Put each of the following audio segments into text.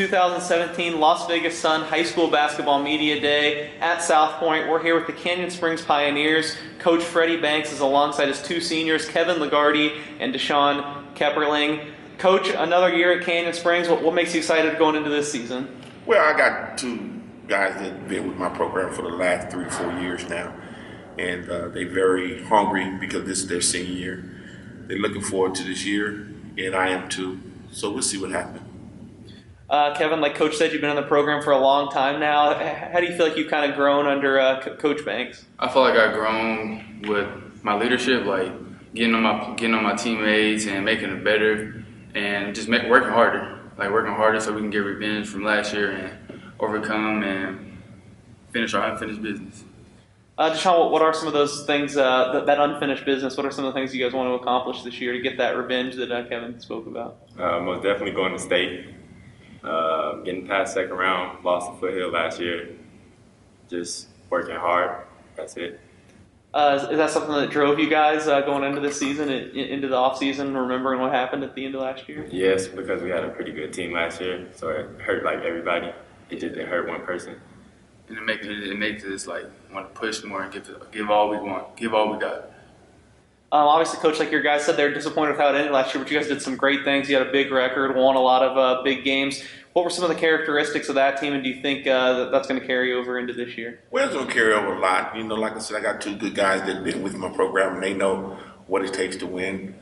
2017 Las Vegas Sun High School Basketball Media Day at South Point. We're here with the Canyon Springs Pioneers. Coach Freddie Banks is alongside his two seniors, Kevin Lagarde and Deshaun Kepperling. Coach, another year at Canyon Springs. What makes you excited going into this season? Well, I got two guys that have been with my program for the last 3 to 4 years now, and they're very hungry because this is their senior year. They're looking forward to this year, and I am too. So we'll see what happens. Kevin, like Coach said, you've been in the program for a long time now. How do you feel like you've kind of grown under Coach Banks? I feel like I've grown with my leadership, like getting on my teammates and making it better, and just working harder so we can get revenge from last year and overcome and finish our unfinished business. Deshaun, what are some of those things, that unfinished business, what are some of the things you guys want to accomplish this year to get that revenge that Kevin spoke about? Most definitely going to state, getting past second round, lost to Foothill last year, just working hard, that's it. Is that something that drove you guys going into this season, into the offseason, remembering what happened at the end of last year? Yes, because we had a pretty good team last year, so it hurt like everybody. It just didn't hurt one person. And it makes us like want to push more and give all we want, give all we got. Obviously, Coach, like your guys said, they're disappointed with how it ended last year, but you guys did some great things. You had a big record, won a lot of big games. What were some of the characteristics of that team, and do you think that's going to carry over into this year? Well, it's going to carry over a lot. You know, like I said, I got two good guys that have been with my program, and they know what it takes to win.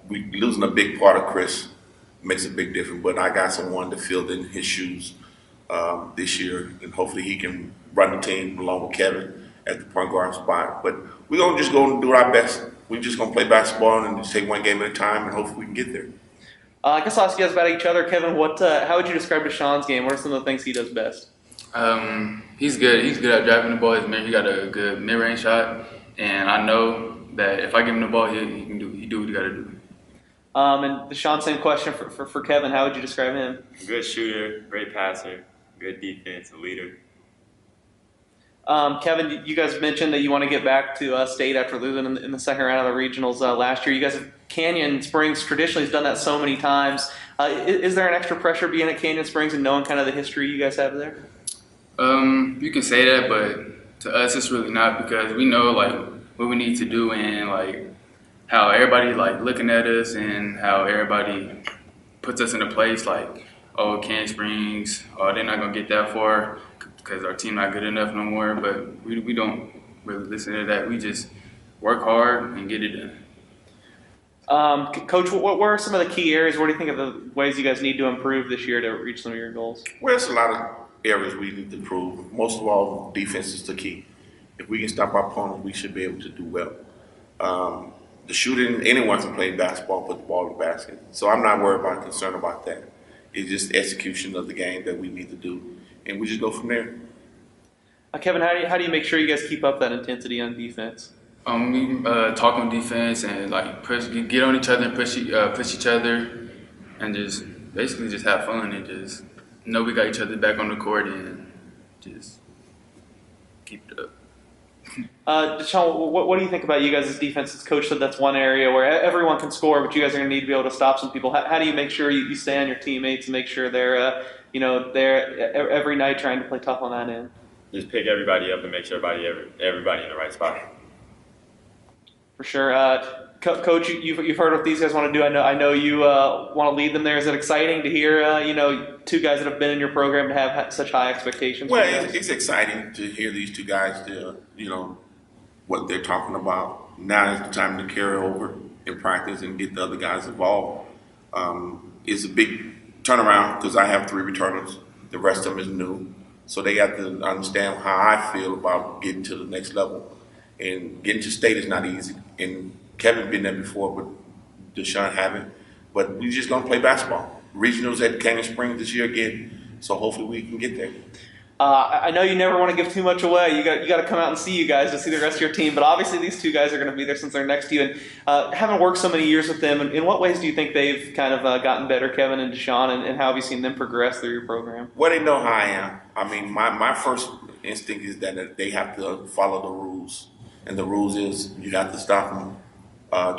We losing a big part of Chris makes a big difference, but I got someone to fill in his shoes this year, and hopefully he can run the team along with Kevin at the point guard spot. But we're going to just go and do our best. We're just going to play basketball and just take one game at a time, and hopefully we can get there. I guess I'll ask you guys about each other. Kevin, how would you describe Deshaun's game? What are some of the things he does best? He's good. He's good at driving the ball. He got a good mid-range shot, and I know that if I give him the ball, he do what he got to do. And Deshaun, same question for Kevin. How would you describe him? Good shooter, great passer, good defense, a leader. Kevin, you guys mentioned that you want to get back to state after losing in the second round of the regionals last year. You guys have Canyon Springs traditionally has done that so many times. Is there an extra pressure being at Canyon Springs and knowing kind of the history you guys have there? You can say that, but to us it's really not, because we know like what we need to do and like how everybody like looking at us and how everybody puts us in a place like, oh, Canyon Springs, oh, they're not gonna get that far because our team not good enough no more. But we don't really listen to that. We just work hard and get it done. Coach, what are some of the key areas? What do you think of the ways you guys need to improve this year to reach some of your goals? Well, there's a lot of areas we need to improve. Most of all, defense is the key. If we can stop our opponents, we should be able to do well. The shooting, anyone can play basketball, put the ball in the basket. So I'm not worried about, concerned about that. It's just execution of the game that we need to do, and we just go from there. Kevin, how do you make sure you guys keep up that intensity on defense? We talk on defense and like get on each other and push each other, and just basically just have fun and just know we got each other back on the court and just keep it up. Deshaun, what do you think about you guys as defense? As Coach said, that's one area where everyone can score, but you guys are going to need to be able to stop some people. How do you make sure you stay on your teammates and make sure they're they're every night trying to play tough on that end? Just pick everybody up and make sure everybody in the right spot. For sure. Coach, you've heard what these guys want to do. I know you want to lead them there. Is it exciting to hear two guys that have been in your program to have such high expectations? Well, it's exciting to hear these two guys, what they're talking about. Now is the time to carry over in practice and get the other guys involved. It's a big turnaround because I have 3 returners. The rest of them is new. So they got to understand how I feel about getting to the next level. And getting to state is not easy. And Kevin been there before, but Deshaun haven't. But we just gonna play basketball. Regionals at Canyon Springs this year again. So hopefully we can get there. I know you never want to give too much away. You got to come out and see you guys to see the rest of your team. But obviously these two guys are going to be there since they're next to you. And having worked so many years with them, in what ways do you think they've kind of gotten better, Kevin and Deshaun, and how have you seen them progress through your program? Well, they know how I am. I mean, my first instinct is that they have to follow the rules. And the rules is you have to stop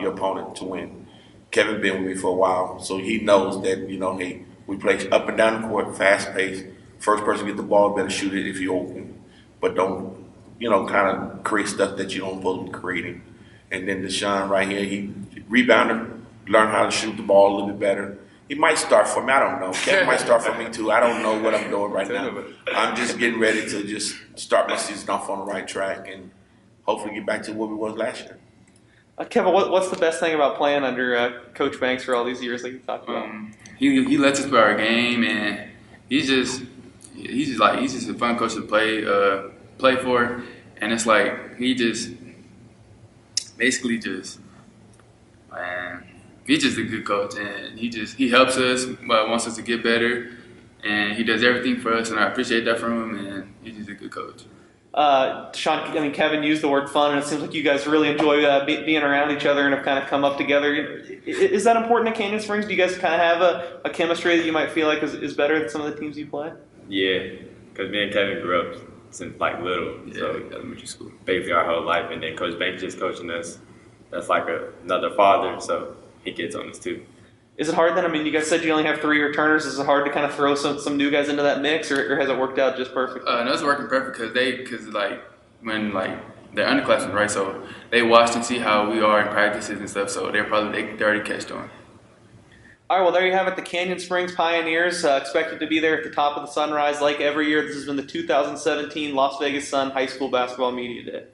your opponent to win. Kevin been with me for a while, so he knows that, hey, We play up and down the court, fast paced. First person to get the ball better shoot it if you're open, but don't, kind of create stuff that you don't supposed to be creating. And then Deshaun right here, he rebounder, learn how to shoot the ball a little bit better. He might start for me. I don't know. Kevin might start for me too. I don't know what I'm doing right now. I'm just getting ready to just start my season off on the right track and hopefully get back to what we was last year. Kevin, what's the best thing about playing under Coach Banks for all these years, like you talked about? He lets us play our game, and he's just a fun coach to play for, and it's like he just basically just man. He's just a good coach, and he helps us, but wants us to get better, and he does everything for us, and I appreciate that from him. And he's just a good coach. Sean, Kevin used the word fun, and it seems like you guys really enjoy being around each other and have kind of come up together. Is that important at Canyon Springs? Do you guys kind of have a chemistry that you might feel like is better than some of the teams you play? Yeah, because me and Kevin grew up since like little, so elementary school, basically our whole life, and then Coach Banks just coaching us. That's like another father, so he gets on us too. Is it hard then? I mean, you guys said you only have 3 returners. Is it hard to kind of throw some new guys into that mix, or has it worked out just perfect? No, it's working perfect because when they're underclassmen, right? So they watch and see how we are in practices and stuff. So they already catched on. All right, well, there you have it. The Canyon Springs Pioneers expected to be there at the top of the sunrise like every year. This has been the 2017 Las Vegas Sun High School Basketball Media Day.